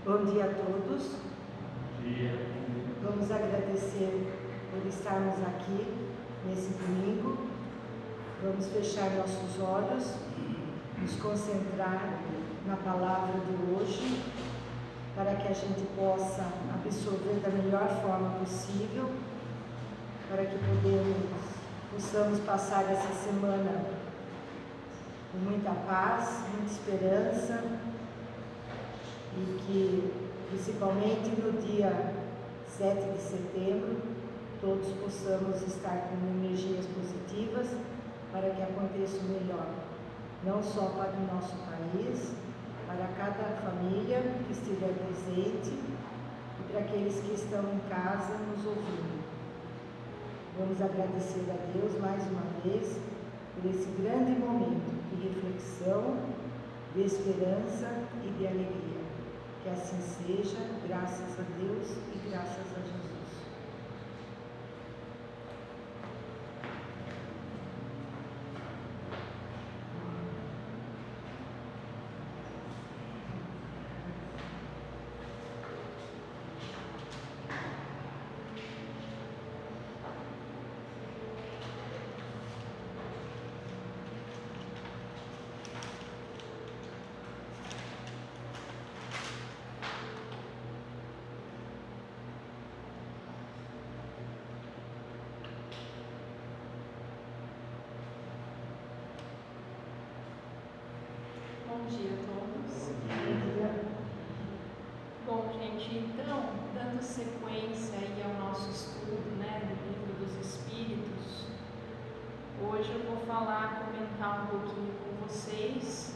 Bom dia a todos. Bom dia. Vamos agradecer por estarmos aqui nesse domingo. Vamos fechar nossos olhos, nos concentrar na palavra de hoje, para que a gente possa absorver da melhor forma possível, para que possamos passar essa semana com muita paz, muita esperança, e que, principalmente no dia 7 de setembro, todos possamos estar com energias positivas para que aconteça o melhor, não só para o nosso país, para cada família que estiver presente e para aqueles que estão em casa nos ouvindo. Vamos agradecer a Deus mais uma vez por esse grande momento de reflexão, de esperança e de alegria. Que assim seja, graças a Deus e graças a Jesus. Bom dia a todos. Bom, gente, então, dando sequência aí ao nosso estudo, do Livro dos Espíritos, hoje eu vou comentar um pouquinho com vocês,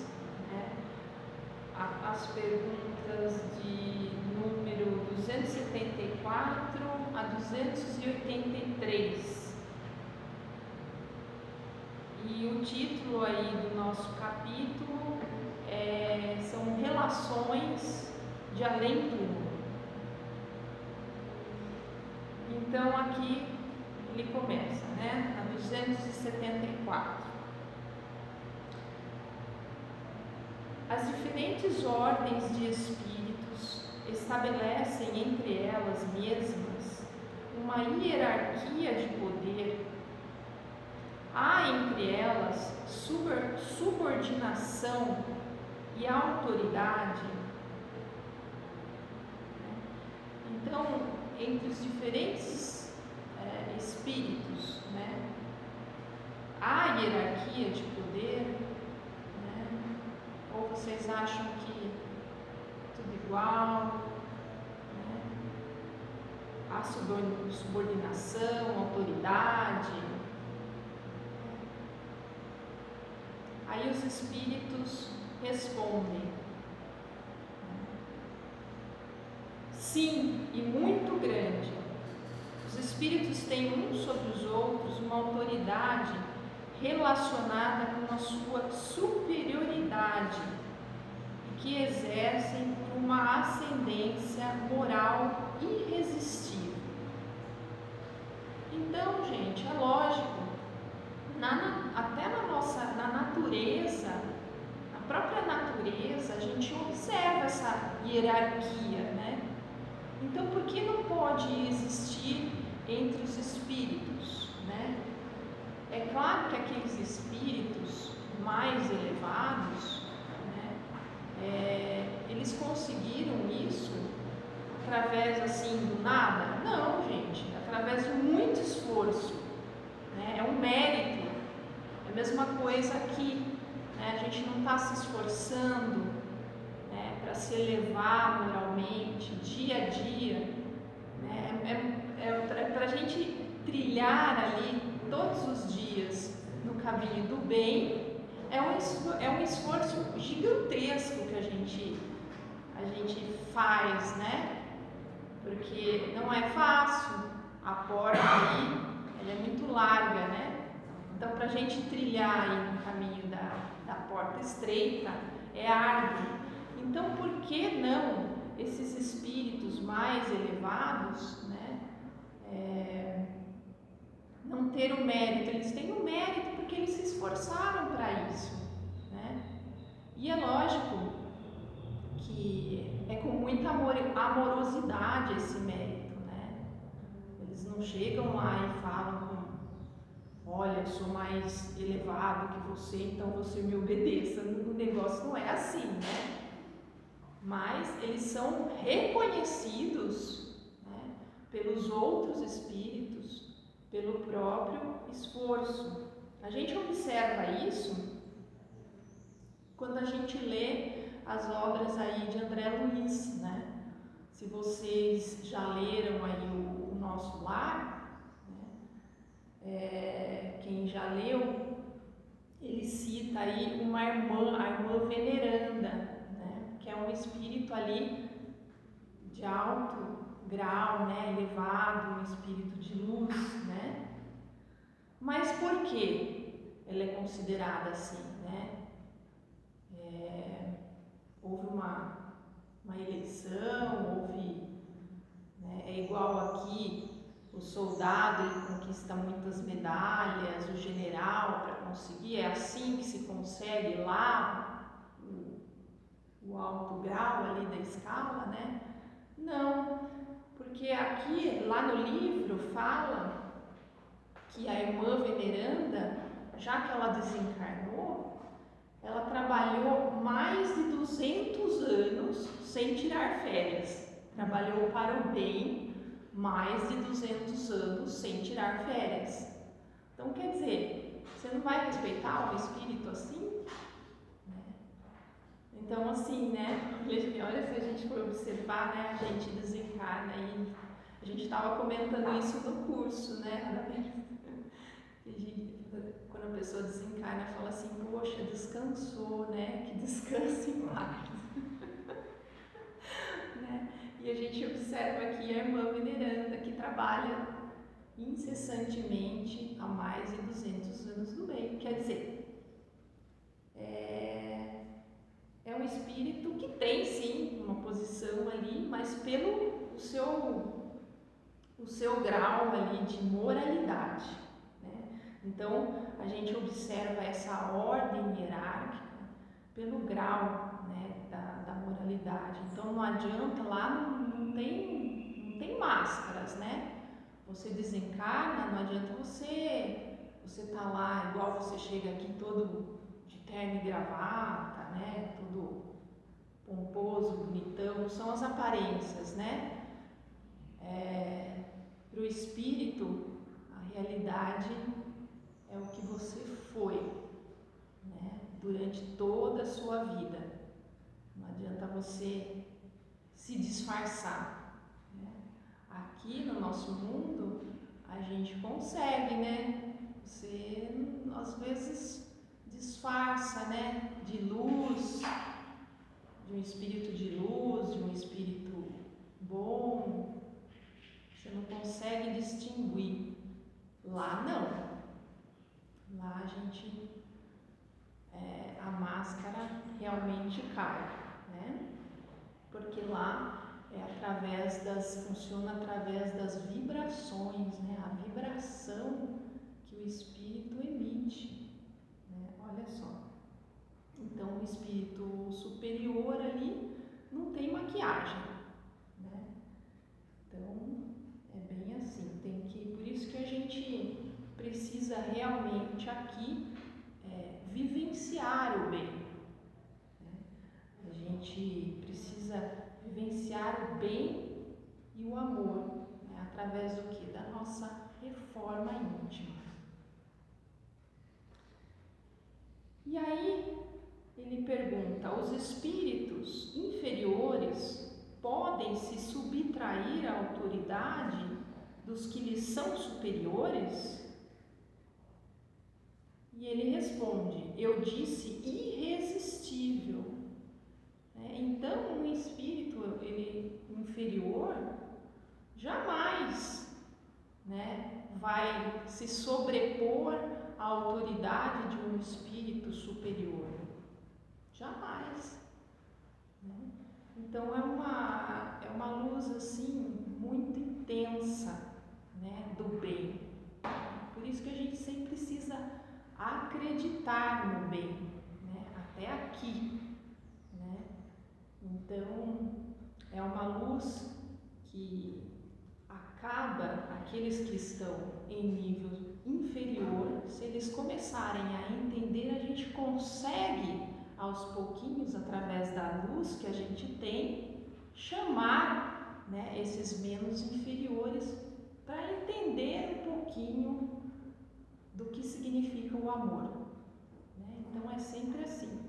as perguntas de número 274 a 283. E o título aí do nosso capítulo são Relações de Além-Túmulo. Então aqui ele começa, na 274. As diferentes ordens de espíritos estabelecem entre elas mesmas uma hierarquia de poder. Há entre elas subordinação e autoridade. Então, entre os diferentes espíritos, há hierarquia de poder, ou vocês acham que tudo igual, há subordinação, autoridade? Aí os espíritos respondem: sim, e muito grande. Os espíritos têm uns sobre os outros uma autoridade relacionada com a sua superioridade e que exercem por uma ascendência moral irresistível. Então, gente, é lógico, até na natureza, na própria natureza, a gente observa essa hierarquia, Então, por que não pode existir entre os espíritos, É claro que aqueles espíritos mais elevados, eles conseguiram isso através, assim, do nada? Não, gente, através de muito esforço, É um mérito. É a mesma coisa aqui, A gente não está se esforçando, para se elevar moralmente, dia a dia, é para a gente trilhar ali todos os dias no caminho do bem. É um esforço gigantesco que a gente faz, Porque não é fácil, a porta aí ela é muito larga, Então, para a gente trilhar aí no caminho da porta estreita, é árduo. Então, por que não esses espíritos mais elevados, não ter o mérito? Eles têm o mérito porque eles se esforçaram para isso, E é lógico que é com muita muita amorosidade esse mérito, né? Eles não chegam lá e falam, olha, eu sou mais elevado que você, então você me obedeça. O negócio não é assim, né? Mas eles são reconhecidos, né, pelos outros espíritos, pelo próprio esforço. A gente observa isso quando a gente lê as obras aí de André Luiz, né? Se vocês já leram aí o Nosso Lar, né? Quem já leu, ele cita aí uma irmã, a irmã Veneranda, né? Que é um espírito ali de alto grau, né? Elevado, um espírito de luz, né? Mas por que ela é considerada assim, né? Houve uma eleição, né, é igual aqui, o soldado ele conquista muitas medalhas, o general para conseguir, é assim que se consegue lá o alto grau ali da escala, né? Não, porque aqui, lá no livro, fala que a irmã Veneranda, já que ela desencarnou, ela trabalhou mais de 200 anos sem tirar férias. Trabalhou para o bem mais de 200 anos sem tirar férias. Então, quer dizer, você não vai respeitar um espírito assim? Então, assim, né? Olha, se a gente for observar, né? A gente desencarna e a gente estava comentando isso no curso, né? Quando a pessoa desencarna, fala assim, poxa, descansou, né? Que descanse em paz. Né? E a gente observa aqui a irmã Veneranda, que trabalha incessantemente há mais de 200 anos no bem. Quer dizer, é um espírito que tem, sim, uma posição ali, mas pelo o seu grau ali de moralidade. Então, a gente observa essa ordem hierárquica pelo grau, né, da moralidade. Então, não adianta, lá não tem máscaras, né? Você desencarna, não adianta você tá lá, igual você chega aqui todo de terno e gravata, né? Todo pomposo, bonitão, são as aparências, né? Para o espírito, a realidade é o que você foi, né, durante toda a sua vida. Não adianta você se disfarçar, né? Aqui no nosso mundo a gente consegue, né? Você às vezes disfarça, né? De luz, de um espírito de luz, de um espírito bom. Você não consegue distinguir. Lá não. Lá a gente, a máscara realmente cai, né? Porque lá funciona através das vibrações, né? A vibração que o espírito emite, né? Olha só. Então o espírito superior ali não tem maquiagem, né? Então é bem assim, por isso que a gente precisa realmente aqui vivenciar o bem, né? A gente precisa vivenciar o bem e o amor, né? Através do que? Da nossa reforma íntima. E aí ele pergunta: os espíritos inferiores podem se subtrair à autoridade dos que lhes são superiores? E ele responde: eu disse irresistível. Então, um espírito inferior jamais, né, vai se sobrepor à autoridade de um espírito superior. Jamais. Né? Então, é uma luz assim muito intensa, né, do bem. Por isso que a gente sempre precisa acreditar no bem, né? Até aqui, né? Então, é uma luz que acaba aqueles que estão em nível inferior. Se eles começarem a entender, a gente consegue aos pouquinhos, através da luz que a gente tem, chamar, né, esses menos inferiores para entender um pouquinho do que significa o amor, né? Então é sempre assim.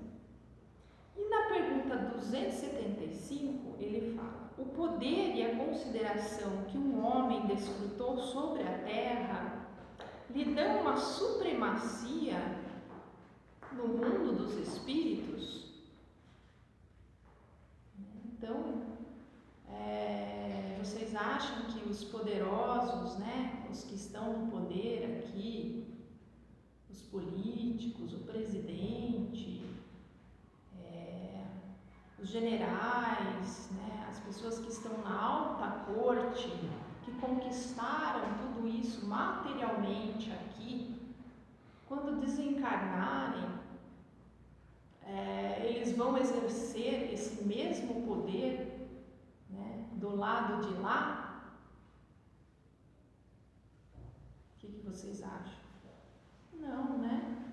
E na pergunta 275 ele fala: o poder e a consideração que um homem desfrutou sobre a terra lhe dão uma supremacia no mundo dos espíritos? Então, vocês acham que os poderosos, né, os que estão no poder aqui, os políticos, o presidente, os generais, né, as pessoas que estão na alta corte, que conquistaram tudo isso materialmente aqui, quando desencarnarem, eles vão exercer esse mesmo poder, né, do lado de lá? O que vocês acham? Não, né?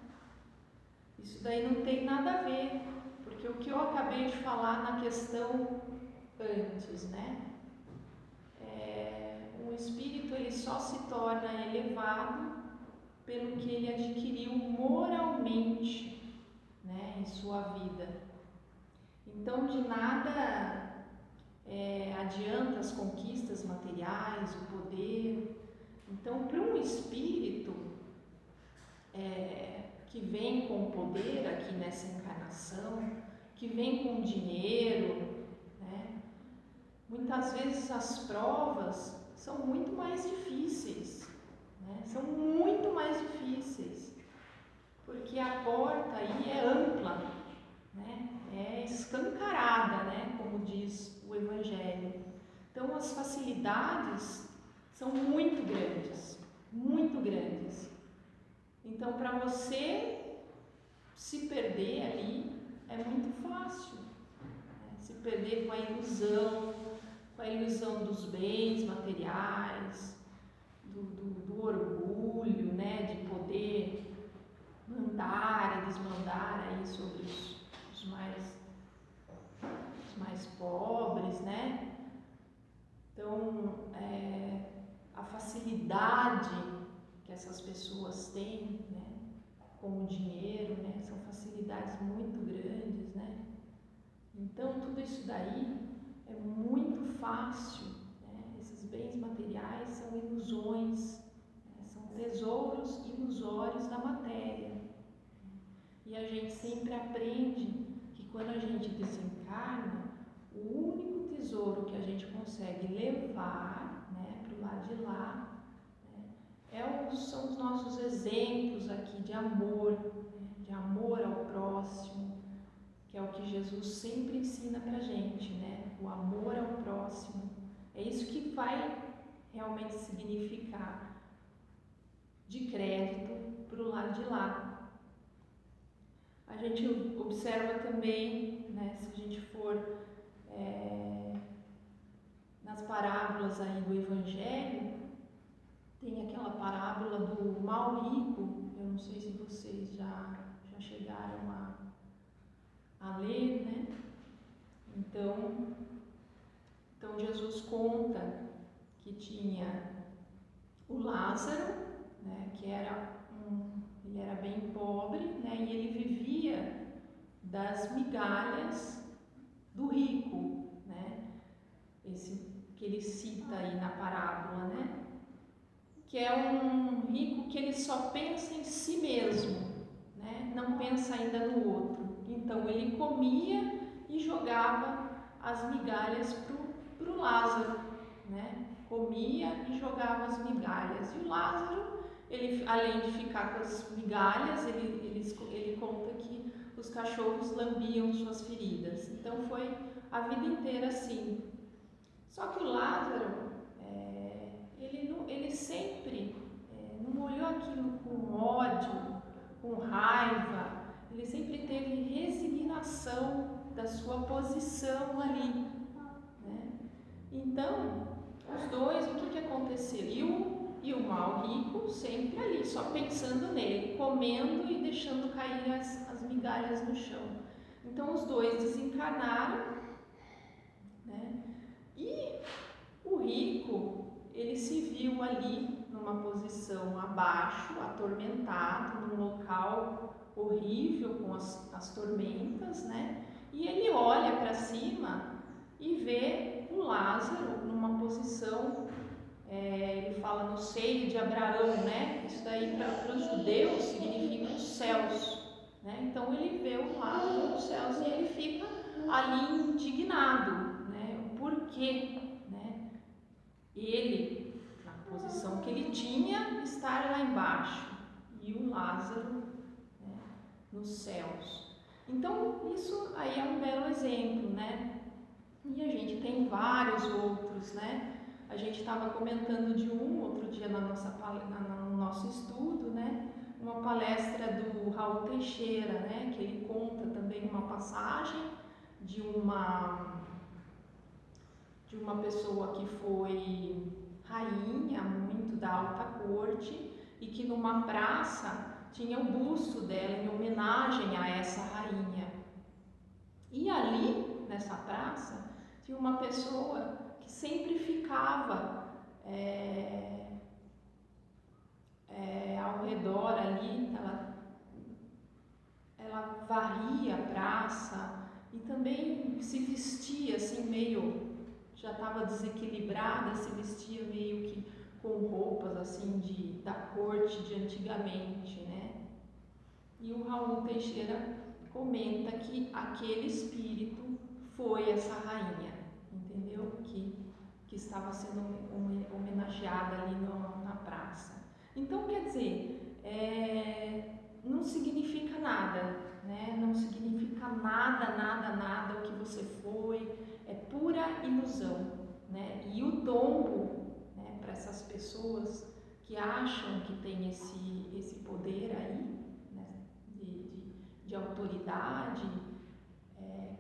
Isso daí não tem nada a ver, porque o que eu acabei de falar na questão antes, né? O espírito ele só se torna elevado pelo que ele adquiriu moralmente, né, em sua vida. Então, de nada adianta as conquistas materiais, o poder. Então, para um espírito que vem com poder aqui nessa encarnação, que vem com dinheiro, né, muitas vezes as provas são muito mais difíceis, né, são muito mais difíceis, porque a porta aí é ampla, né, é escancarada, né, como diz o Evangelho. Então as facilidades são muito grandes, muito grandes. Então para você se perder ali é muito fácil, né? Se perder com a ilusão dos bens materiais, do orgulho, né, de poder mandar e desmandar aí sobre os mais pobres, né? Então, a facilidade que essas pessoas têm, né, com o dinheiro, né, são facilidades muito grandes, né? Então, tudo isso daí é muito fácil, né? Esses bens materiais são ilusões, né? São tesouros ilusórios da matéria. E a gente sempre aprende que quando a gente desencarna, o único tesouro que a gente consegue levar, né, para o lado de lá, né, são os nossos exemplos aqui de amor, né, de amor ao próximo, que é o que Jesus sempre ensina para a gente, né? O amor ao próximo. É isso que vai realmente significar de crédito para o lado de lá. A gente observa também, né, se a gente for nas parábolas aí do Evangelho, tem aquela parábola do mal rico. Eu não sei se vocês já chegaram a ler, né? Então Jesus conta que tinha o Lázaro, né, que ele era bem pobre, né, e ele vivia das migalhas do rico, né? Esse que ele cita aí na parábola, né? Que é um rico que ele só pensa em si mesmo, né? Não pensa ainda no outro. Então ele comia e jogava as migalhas para o Lázaro, né? Comia e jogava as migalhas. E o Lázaro, ele, além de ficar com as migalhas, ele conta que os cachorros lambiam suas feridas. Então foi a vida inteira assim. Só que o Lázaro, ele sempre não olhou aquilo com ódio, com raiva. Ele sempre teve resignação da sua posição ali, né? Então, os dois, o que aconteceu? E o mal rico sempre ali, só pensando nele, comendo e deixando cair as migalhas no chão. Então, os dois desencarnaram, né? E o rico, ele se viu ali numa posição abaixo, atormentado, num local horrível com as tormentas, né? E ele olha para cima e vê o Lázaro numa posição, ele fala no seio de Abraão, né? Isso daí para os judeus significa os céus, né? Então ele vê o Lázaro nos céus e ele fica ali indignado, né? Por quê, né? Ele, na posição que ele tinha, estar lá embaixo e o Lázaro, né, nos céus. Então isso aí é um belo exemplo, né? E a gente tem vários outros, né? A gente estava comentando de um outro dia no nosso estudo, né? Uma palestra do Raul Teixeira, né? Que ele conta também uma passagem de uma pessoa que foi rainha muito da alta corte e que numa praça tinha o busto dela em homenagem a essa rainha. E ali, nessa praça, tinha uma pessoa que sempre ficava ao redor ali, ela varria a praça e também se vestia assim meio, já estava desequilibrada, se vestia meio que com roupas assim da corte de antigamente, né? E o Raul Teixeira comenta que aquele espírito foi essa rainha, entendeu? Que estava sendo homenageada ali na praça. Então, quer dizer, não significa nada, né? Não significa nada o que você foi, é pura ilusão, né? E o tombo, né, para essas pessoas que acham que tem esse poder aí, né, de autoridade,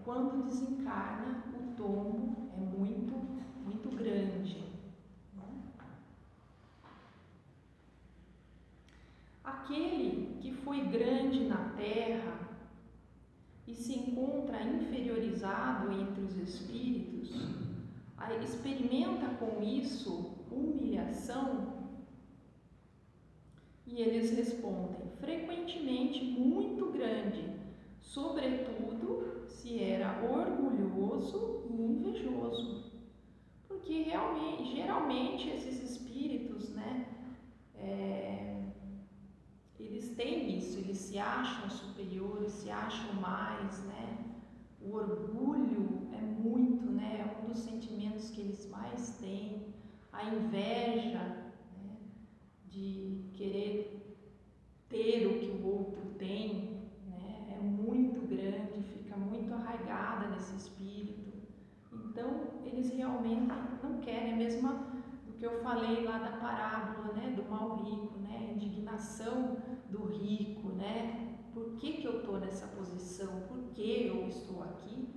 quando desencarna, o tombo é muito grande. Aquele que foi grande na terra e se encontra inferiorizado entre os espíritos, experimenta com isso humilhação? E eles respondem, frequentemente muito grande, sobretudo se era orgulhoso e invejoso. Porque geralmente esses espíritos, né, eles têm isso, eles se acham superiores, se acham mais, né? O orgulho é muito, né? É um dos sentimentos que eles mais têm. A inveja, né? De querer ter o que o outro tem, né? É muito grande, fica muito arraigada nesse espírito. Então, eles realmente não querem, a mesma do que eu falei lá da parábola, né, do mal rico, né, a indignação do rico, né, por que eu estou nessa posição, por que eu estou aqui,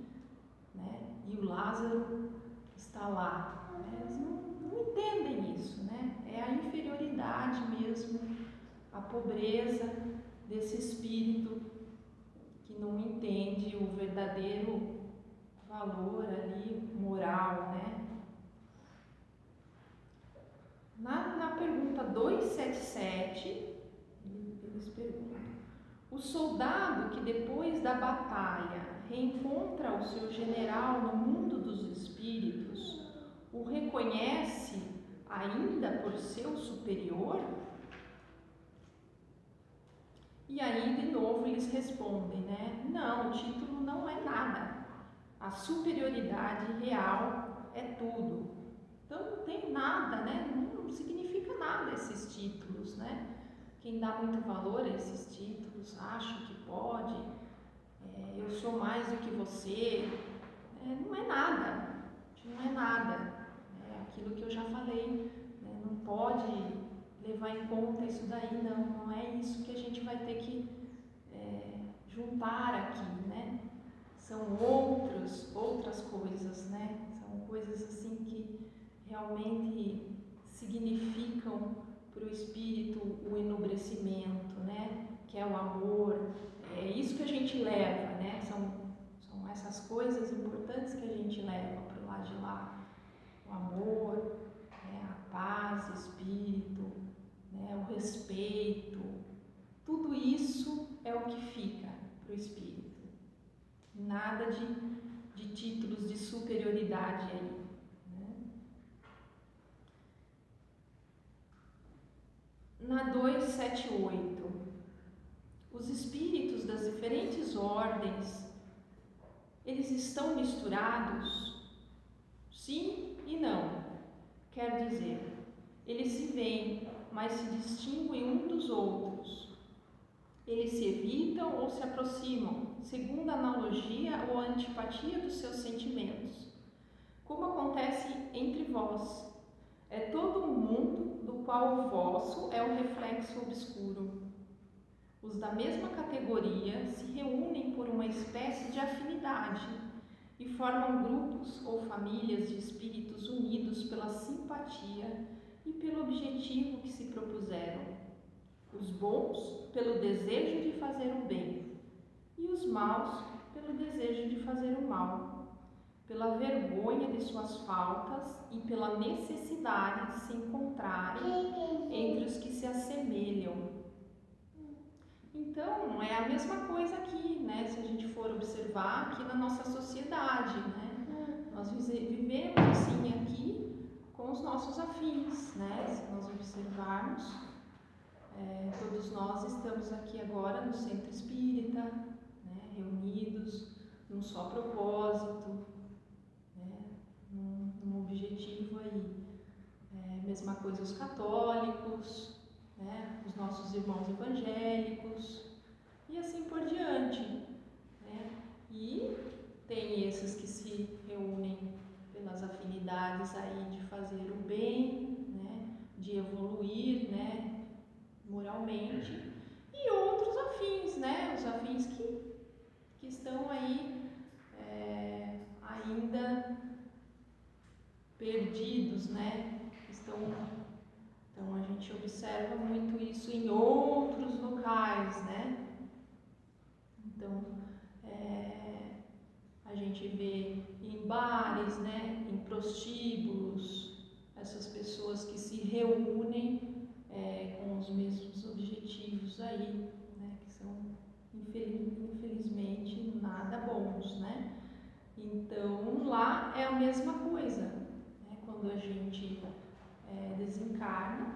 né, e o Lázaro está lá, né? Eles não entendem isso, né, é a inferioridade mesmo, a pobreza desse espírito que não entende o verdadeiro valor ali, moral, né? Na pergunta 277, eles perguntam: o soldado que depois da batalha reencontra o seu general no mundo dos espíritos, o reconhece ainda por seu superior? E aí, de novo, eles respondem, né? Não, o título não é nada. A superioridade real é tudo. Então, não tem nada, né? Não significa nada esses títulos, né? Quem dá muito valor a esses títulos, acha que pode, eu sou mais do que você, não é nada, não é nada. É aquilo que eu já falei, né? Não pode levar em conta isso daí, não é isso que a gente vai ter que juntar aqui, né? São outras coisas, né? São coisas assim que realmente significam para o espírito o enobrecimento, né? Que é o amor. É isso que a gente leva, né? São essas coisas importantes que a gente leva para o lado de lá. O amor, né? A paz, o espírito, né? O respeito. Tudo isso é o que fica para o espírito. Nada de títulos de superioridade aí. Na 278, os espíritos das diferentes ordens, eles estão misturados? Sim e não. Quer dizer, eles se veem, mas se distinguem um dos outros. Eles se evitam ou se aproximam, segundo a analogia ou a antipatia dos seus sentimentos. Como acontece entre vós. É todo um mundo do qual o vosso é um reflexo obscuro. Os da mesma categoria se reúnem por uma espécie de afinidade e formam grupos ou famílias de espíritos unidos pela simpatia e pelo objetivo que se propuseram. Os bons pelo desejo de fazer o bem e os maus pelo desejo de fazer o mal, pela vergonha de suas faltas e pela necessidade de se encontrarem entre os que se assemelham. Então, é a mesma coisa aqui, né? Se a gente for observar aqui na nossa sociedade, né? Nós vivemos assim aqui com os nossos afins, né? Se nós observarmos, todos nós estamos aqui agora no centro espírita, né? Reunidos num só propósito, num objetivo aí. Mesma coisa os católicos, né? Os nossos irmãos evangélicos e assim por diante, né? E tem esses que se reúnem pelas afinidades aí de fazer o bem, né? De evoluir, né? Moralmente, e outros afins, né? Os afins que estão aí ainda perdidos, né? Então a gente observa muito isso em outros locais, né? Então a gente vê em bares, né? Em prostíbulos, essas pessoas que se reúnem com os mesmos objetivos aí, né? Que são infelizmente nada bons, né? Então lá é a mesma coisa, né? Quando a gente desencarna,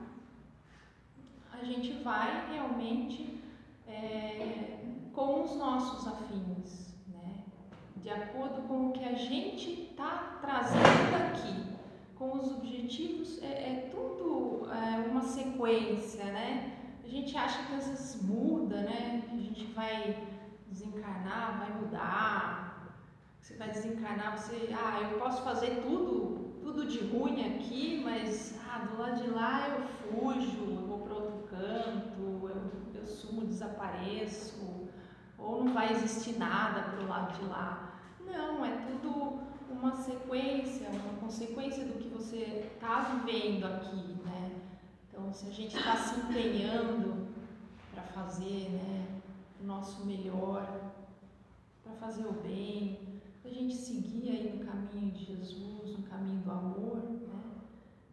a gente vai realmente com os nossos afins, né? De acordo com o que a gente está trazendo aqui, com os objetivos, tudo uma sequência, né? A gente acha que às vezes muda, né? Que a gente vai desencarnar, vai mudar. Você vai desencarnar, eu posso fazer tudo de ruim aqui, mas do lado de lá eu fujo, eu vou para outro canto, eu sumo, desapareço, ou não vai existir nada para o lado de lá. Não, é tudo uma sequência, uma consequência do que você está vivendo aqui, né? Então, se a gente está se empenhando para fazer, né, o nosso melhor, para fazer o bem, a gente seguir aí no caminho de Jesus, no caminho do amor, né?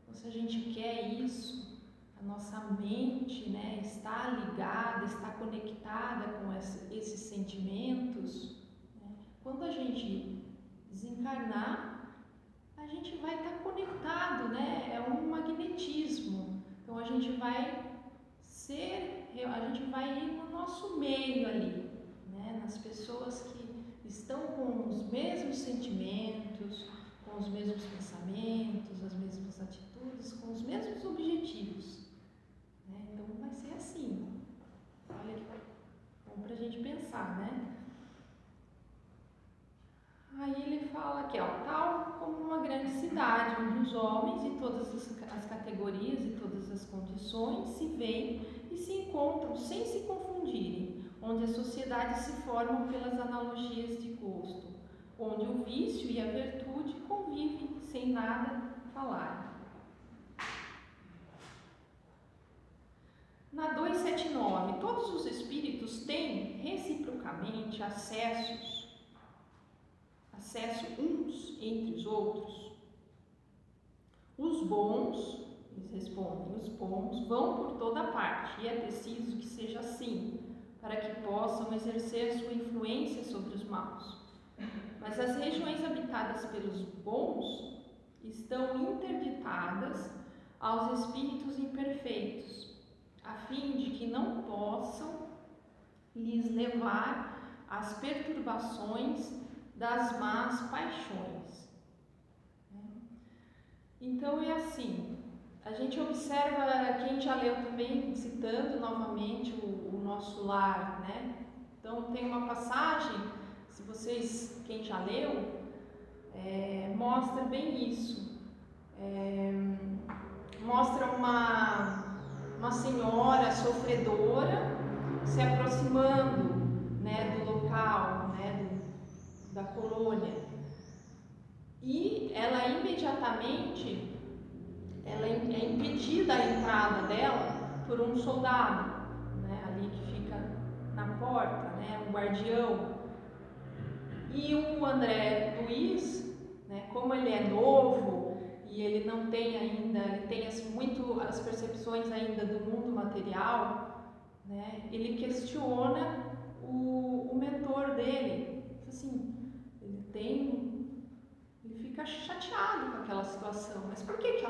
Então, se a gente quer isso, a nossa mente, né, está ligada, está conectada com esses sentimentos, né? Quando a gente desencarnar, a gente vai estar conectado, né? É um magnetismo. Então a gente vai ir no nosso meio ali, né? Nas pessoas que estão com os mesmos sentimentos, com os mesmos pensamentos, as mesmas atitudes, com os mesmos objetivos, né? Então vai ser assim. Olha que bom para a gente pensar, né? Aí ele fala aqui, tal como uma grande cidade, onde os homens de todas as categorias e todas as condições se veem e se encontram sem se confundirem, onde as sociedades se formam pelas analogias de gosto, onde o vício e a virtude convivem sem nada falar. 29. Todos os espíritos têm reciprocamente acesso uns entre os outros. Os bons, eles respondem, os bons vão por toda parte, e é preciso que seja assim, para que possam exercer sua influência sobre os maus. Mas as regiões habitadas pelos bons estão interditadas aos espíritos imperfeitos, a fim de que não possam lhes levar às perturbações das más paixões. Então é assim, a gente observa, quem já leu também, citando novamente o nosso lar, né? Então tem uma passagem, se vocês, quem já leu, mostra bem isso. Mostra uma senhora sofredora se aproximando, né, do local, né, da colônia, e ela imediatamente é impedida a entrada dela por um soldado, né, ali que fica na porta, né, um guardião. E o André Luiz, né, como ele é novo e ele não tem ainda, ele tem assim, muito as percepções ainda do mundo material, né, ele questiona o mentor dele, assim, ele fica chateado com aquela situação, mas por que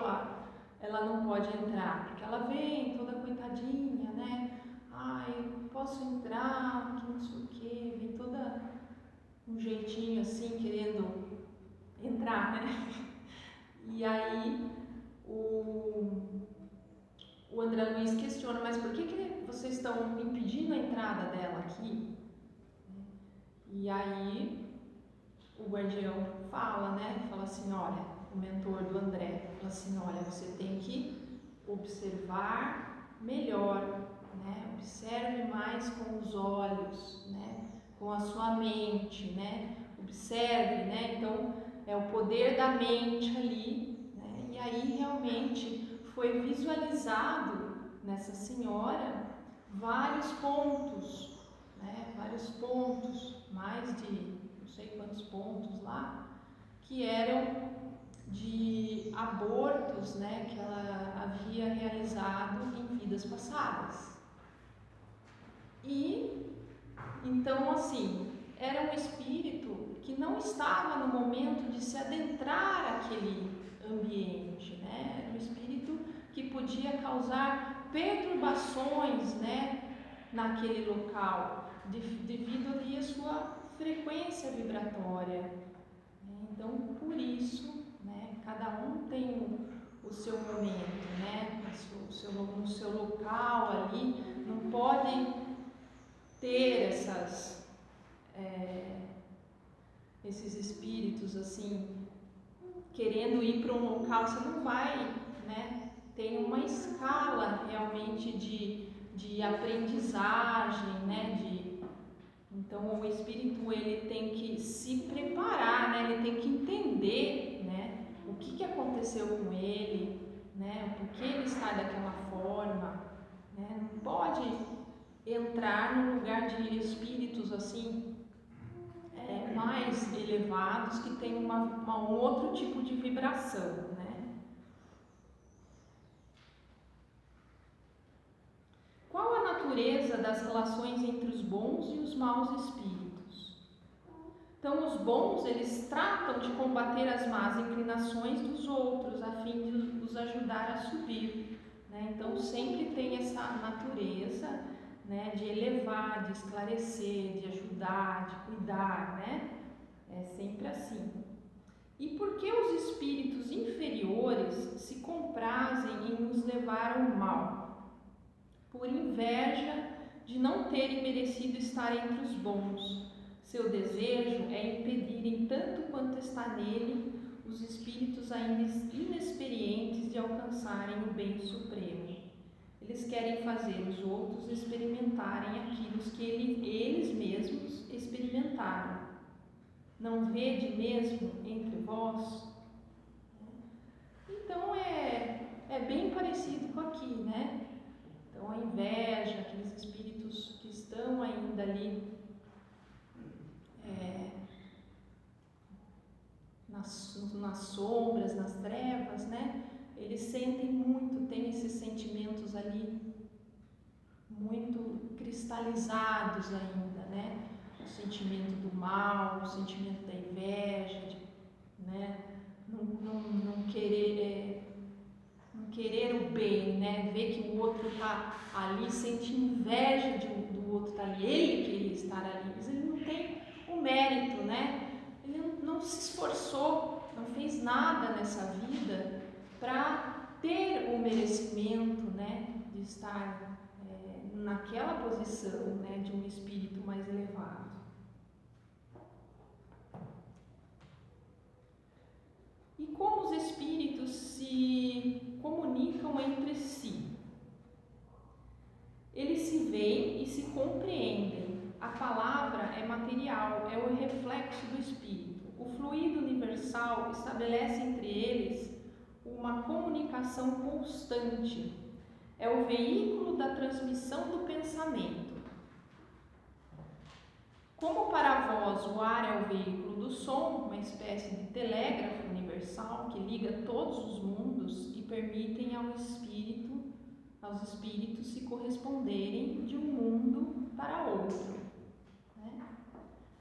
ela não pode entrar? Porque ela vem toda coitadinha, né? Ai, posso entrar, que não sei o que, vem toda um jeitinho assim, querendo entrar, né? E aí o André Luiz questiona, mas por que vocês estão impedindo a entrada dela aqui? E aí o guardião fala, né? Fala assim, olha, o mentor do André fala assim, olha, você tem que observar melhor, né? Observe mais com os olhos, né? Com a sua mente, né? Observe, né? Então é o poder da mente ali, né? E aí realmente foi visualizado nessa senhora vários pontos, né? Vários pontos, mais de não sei quantos pontos lá, que eram de abortos, né, que ela havia realizado em vidas passadas. E então, assim, era um espírito que não estava no momento de se adentrar aquele ambiente, né? Era um espírito que podia causar perturbações, né, naquele local, devido ali à sua frequência vibratória. Então, por isso, né, cada um tem o seu momento, né, no seu local ali, não pode ter esses espíritos assim, querendo ir para um local, você não vai, né, tem uma escala realmente de aprendizagem, né, então o espírito ele tem que se preparar, né, ele tem que entender, né, o que aconteceu com ele, né, por que ele está daquela forma, né, não pode entrar no lugar de espíritos assim mais elevados que têm um outro tipo de vibração, né? Qual a natureza das relações entre os bons e os maus espíritos? Então, os bons, eles tratam de combater as más inclinações dos outros, a fim de os ajudar a subir, né? Então, sempre tem essa natureza, né, de elevar, de esclarecer, de ajudar, de cuidar, né? É sempre assim. E por que os espíritos inferiores se comprazem em nos levar ao mal? Por inveja de não terem merecido estar entre os bons. Seu desejo é impedirem, tanto quanto está nele, os espíritos ainda inexperientes de alcançarem o bem supremo. Eles querem fazer os outros experimentarem aquilo que eles mesmos experimentaram. Não vede mesmo entre vós? Então é bem parecido com aqui, né? Então a inveja que eles ainda ali nas sombras, nas trevas, né? Eles sentem muito, têm esses sentimentos ali muito cristalizados ainda, né? O sentimento do mal, o sentimento da inveja, né? Não querer o bem, né? Ver que o outro está ali, sente inveja do outro estar ali, ele queria estar ali, mas ele não tem o mérito, né? Ele não se esforçou, não fez nada nessa vida para ter o merecimento, né? De estar naquela posição, né? De um espírito mais elevado. E como os espíritos se comunicam entre si? Eles se veem e se compreendem. A palavra é material, é o reflexo do espírito. O fluido universal estabelece entre eles uma comunicação constante. É o veículo da transmissão do pensamento. Como para vós o ar é o veículo do som, uma espécie de telégrafo universal que liga todos os mundos e permitem aos espíritos se corresponderem de um mundo para outro, né?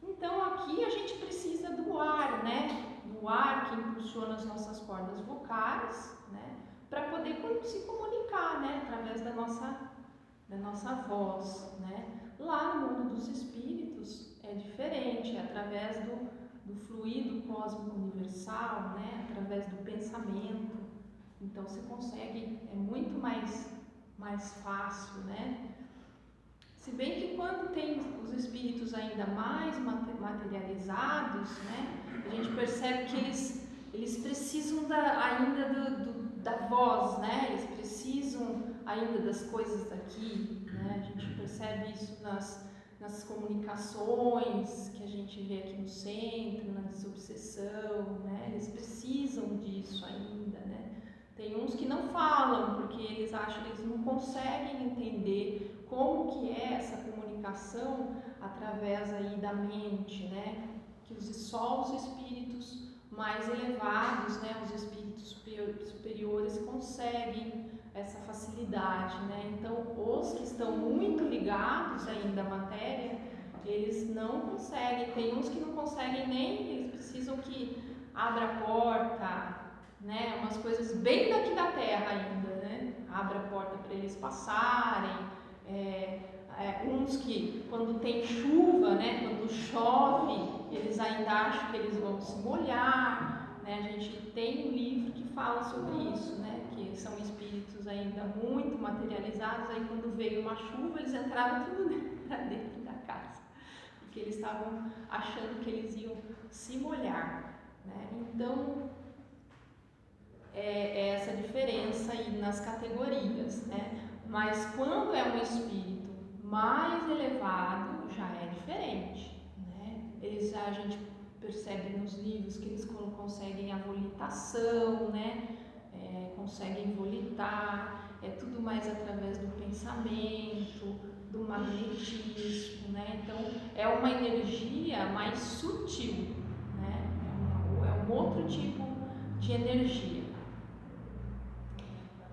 Então aqui a gente precisa do ar, né? Do ar que impulsiona as nossas cordas vocais, né? Para poder se comunicar, né? Através da nossa voz, né? Lá no mundo dos espíritos é diferente, é através do fluido cósmico universal, né? Através do pensamento. Então você consegue, é muito mais fácil, né? Se bem que quando tem os espíritos ainda mais materializados, né? A gente percebe que eles precisam ainda da voz, né? Eles precisam ainda das coisas daqui, né? A gente percebe isso nas comunicações que a gente vê aqui no centro, na desobsessão, né? Eles precisam disso ainda, né? Tem uns que não falam porque eles acham que eles não conseguem entender como que é essa comunicação através aí da mente, né? Que só os espíritos mais elevados, né? Os espíritos superiores conseguem essa facilidade, né? Então, os que estão muito ligados ainda à matéria, eles não conseguem. Tem uns que não conseguem nem, eles precisam que abra a porta, né? Umas coisas bem daqui da terra ainda, né? Abra a porta para eles passarem. Uns que quando tem chuva, né? Quando chove, eles ainda acham que eles vão se molhar, né? A gente tem um livro que fala sobre isso, né? Que são espíritos ainda muito materializados. Aí quando veio uma chuva, eles entraram tudo para dentro da casa, porque eles estavam achando que eles iam se molhar, né? Então é essa diferença aí nas categorias, né? Mas quando é um espírito mais elevado, já é diferente, né? A gente percebe nos livros que eles conseguem a volitação, né? Conseguem volitar, é tudo mais através do pensamento, do magnetismo, né? Então é uma energia mais sutil, né? É um outro tipo de energia.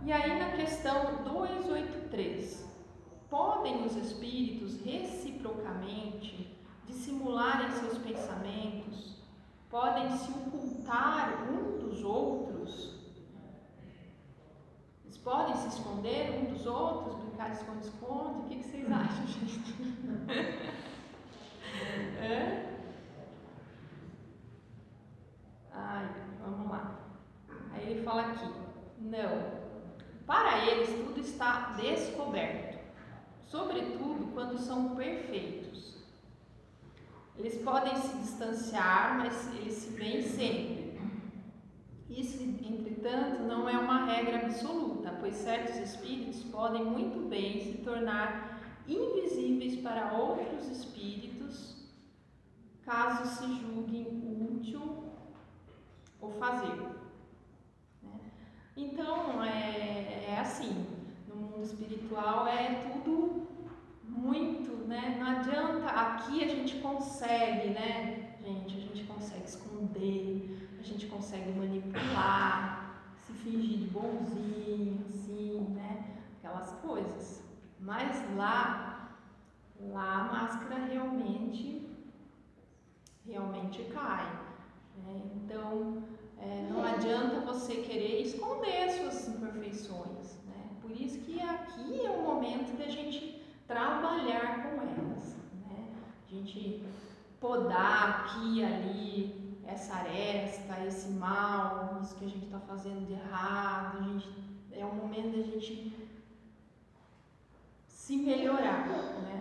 E aí na questão 283, podem os espíritos reciprocamente dissimularem seus pensamentos? Podem se ocultar um dos outros? Eles podem se esconder um dos outros, brincar de esconde-esconde? O que vocês acham, gente? Vamos lá. Aí ele fala aqui, não. Para eles tudo está descoberto, sobretudo quando são perfeitos. Eles podem se distanciar, mas eles se veem sempre. Isso, entretanto, não é uma regra absoluta, pois certos espíritos podem muito bem se tornar invisíveis para outros espíritos, caso se julguem útil o fazer. Então, é assim, no mundo espiritual é tudo muito, né? Não adianta, aqui a gente consegue, né? Gente, a gente consegue esconder, a gente consegue manipular, se fingir de bonzinho, assim, né? Aquelas coisas. Mas lá a máscara realmente cai, né? Então, não adianta você querer esconder suas imperfeições, né? Por isso que aqui é o momento da gente trabalhar com elas, né? A gente podar aqui e ali essa aresta, esse mal, isso que a gente está fazendo de errado. É o momento da gente se melhorar, né?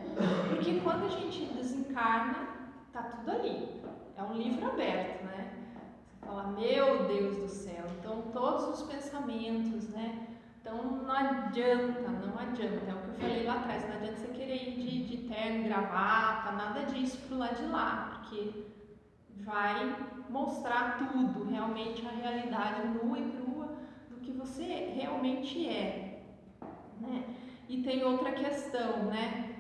Porque quando a gente desencarna, tá tudo ali. É um livro aberto, né? Você fala, meu Deus do céu. Então, todos os pensamentos, né? Então, não adianta. É o que eu falei lá atrás. Não adianta você querer ir de terno, gravata, nada disso pro lado de lá. Porque vai mostrar tudo, realmente a realidade nua e crua do que você realmente é, né? E tem outra questão, né?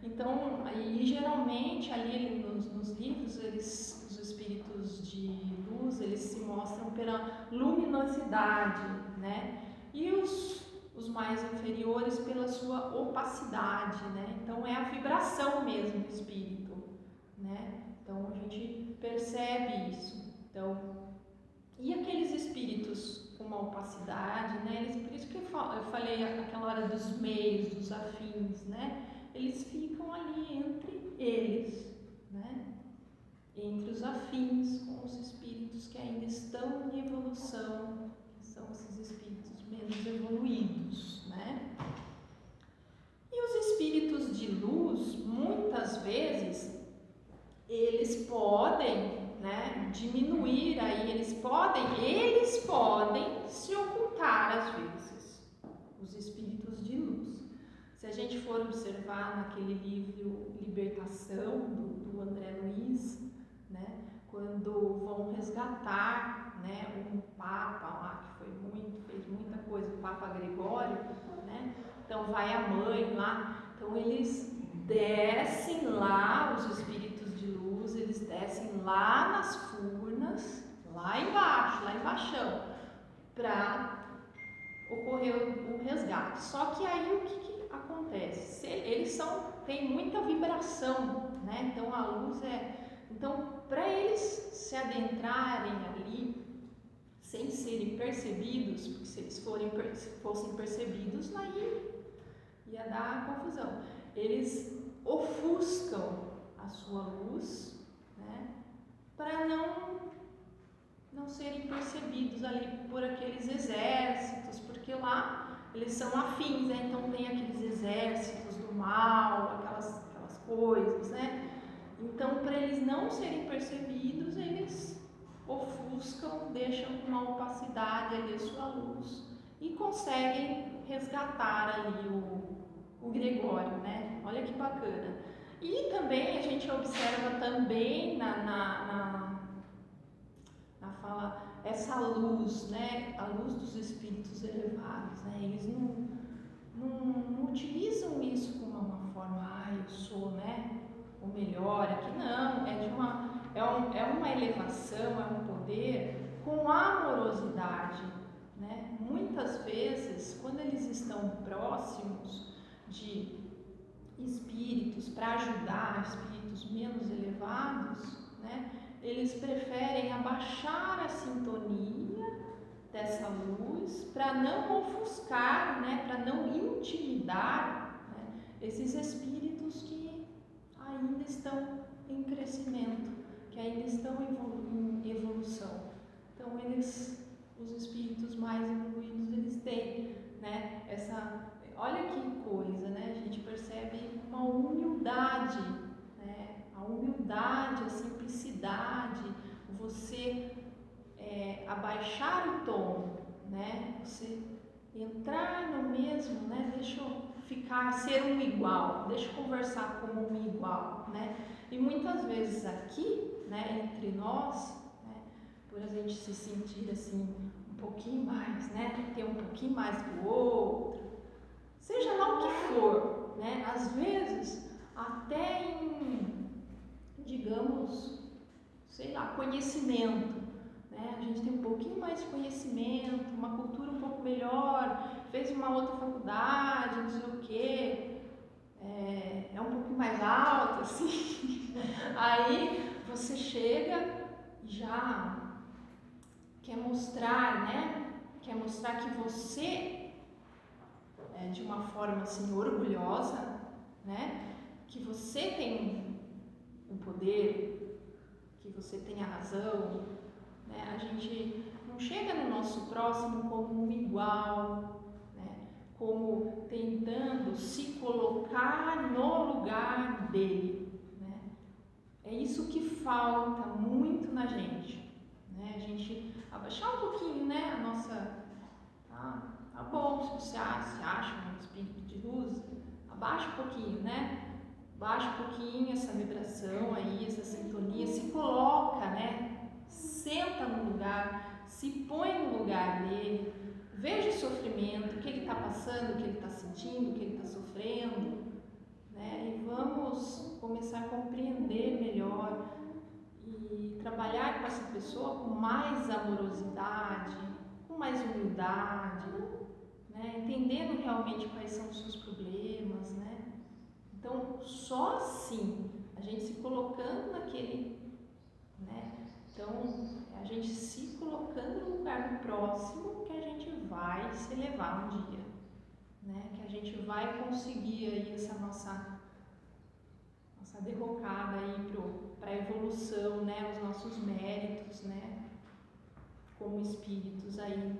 Então, aí, geralmente ali nos livros, os espíritos de luz, eles se mostram pela luminosidade, né? E os mais inferiores pela sua opacidade, né? Então, é a vibração mesmo do espírito, né? Então, a gente percebe isso. Então, e aqueles espíritos com uma opacidade, né? Por isso que eu falei aquela hora dos meios, dos afins, né? Eles ficam ali entre eles, né? Entre os afins com os espíritos que ainda estão em evolução, que são esses espíritos menos evoluídos, né? E os espíritos de luz, muitas vezes, eles podem, né, diminuir aí, eles podem se ocultar às vezes, os espíritos de luz. Se a gente for observar naquele livro Libertação, do André Luiz, né, quando vão resgatar, né, um Papa lá que fez muita coisa, o Papa Gregório, né, então vai a mãe lá, então eles descem lá, os espíritos de luz, eles descem lá nas furnas, lá embaixo, para ocorrer o resgate. Só que aí o que acontece? Eles têm muita vibração, né? Então a luz então, para eles se adentrarem ali sem serem percebidos, porque se eles fossem percebidos, aí ia dar confusão. Eles ofuscam a sua luz, né? Para não serem percebidos ali por aqueles exércitos, porque lá eles são afins, né? Então tem aqueles exércitos do mal, aquelas coisas, né? Então, para eles não serem percebidos, eles ofuscam, deixam com uma opacidade ali a sua luz e conseguem resgatar ali o Gregório, né? Olha que bacana. E também a gente observa também na fala essa luz, né? A luz dos espíritos elevados, né? Eles não utilizam isso como uma forma, eu sou, né? O melhor aqui, não, é uma elevação, é um poder com amorosidade, né? Muitas vezes, quando eles estão próximos de espíritos para ajudar espíritos menos elevados, né? Eles preferem abaixar a sintonia dessa luz para não ofuscar, né? Para não intimidar, né? Esses espíritos que ainda estão em crescimento, que ainda estão em evolução. Então os espíritos mais evoluídos, eles têm, né, olha que coisa, né? A gente percebe uma humildade, né? A humildade, a simplicidade, você abaixar o tom, né? Você entrar no mesmo, né? Deixa eu ser um igual, deixa eu conversar como um igual, né? E muitas vezes aqui, né, entre nós, né, por a gente se sentir assim um pouquinho mais, né, ter um pouquinho mais do outro, seja lá o que for, né? Às vezes até em, digamos, sei lá, conhecimento, né? A gente tem um pouquinho mais de conhecimento, uma cultura um pouco melhor, fez uma outra faculdade, não sei o quê, é um pouquinho mais alto, assim. Aí você chega e já quer mostrar, né? Quer mostrar que você, de uma forma assim orgulhosa, né? Que você tem o poder, que você tem a razão, né? A gente não chega no nosso próximo como um igual, né? Como tentando se colocar no lugar dele, né? É isso que falta muito na gente, né? A gente abaixar um pouquinho, né? A nossa... Tá bom, se você acha um espírito de luz, abaixa um pouquinho, né? Baixa um pouquinho essa vibração aí, essa sintonia, se coloca, né? Senta no lugar, se põe no lugar dele, veja o sofrimento, o que ele está passando, o que ele está sentindo, o que ele está sofrendo, né? E vamos começar a compreender melhor e trabalhar com essa pessoa com mais amorosidade, com mais humildade, né? Entendendo realmente quais são os seus problemas, né? Então, só assim, a gente se colocando naquele, né? Então, a gente se colocando no lugar do próximo, que a gente vai se elevar um dia, né? Que a gente vai conseguir aí essa nossa derrocada aí para a evolução, né? Os nossos méritos, né? Como espíritos aí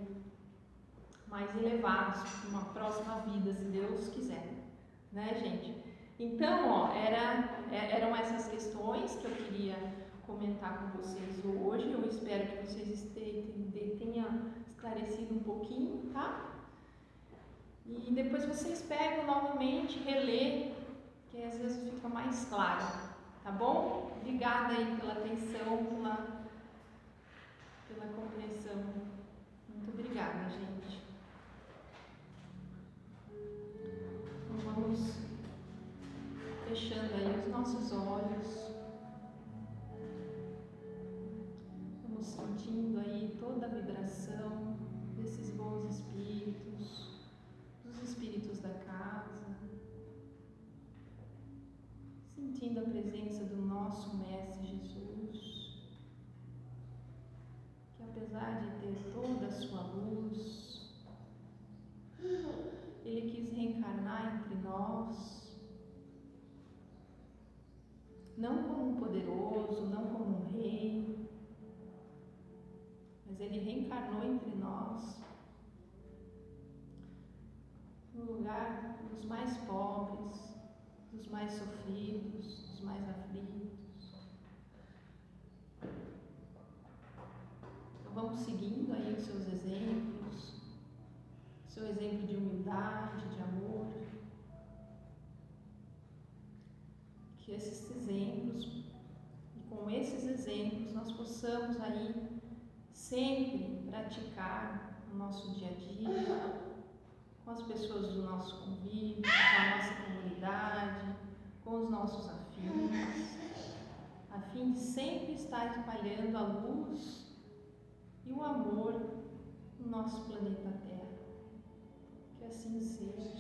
mais elevados, uma próxima vida, se Deus quiser, né, gente? Então, ó, eram essas questões que eu queria comentar com vocês hoje. Eu espero que vocês tenham esclarecido um pouquinho, tá? E depois vocês pegam novamente, relê, que às vezes fica mais claro, tá bom? Obrigada aí pela atenção, pela compreensão. Muito obrigada, gente. Então vamos fechando aí os nossos olhos. Vamos sentindo aí toda a vibração desses bons espíritos, dos espíritos da casa. Sentindo a presença do nosso Mestre Jesus, que apesar de ter toda a sua luz, Ele quis reencarnar entre nós, não como um poderoso, não como um rei, mas Ele reencarnou entre nós, no lugar dos mais pobres, dos mais sofridos, dos mais aflitos. Então vamos seguindo aí os seus exemplos, seu exemplo de humildade, de amor. Que esses exemplos, e com esses exemplos nós possamos aí sempre praticar no nosso dia a dia, com as pessoas do nosso convívio, com a nossa comunidade, com os nossos afins, a fim de sempre estar espalhando a luz e o amor no nosso planeta Terra. Que assim seja.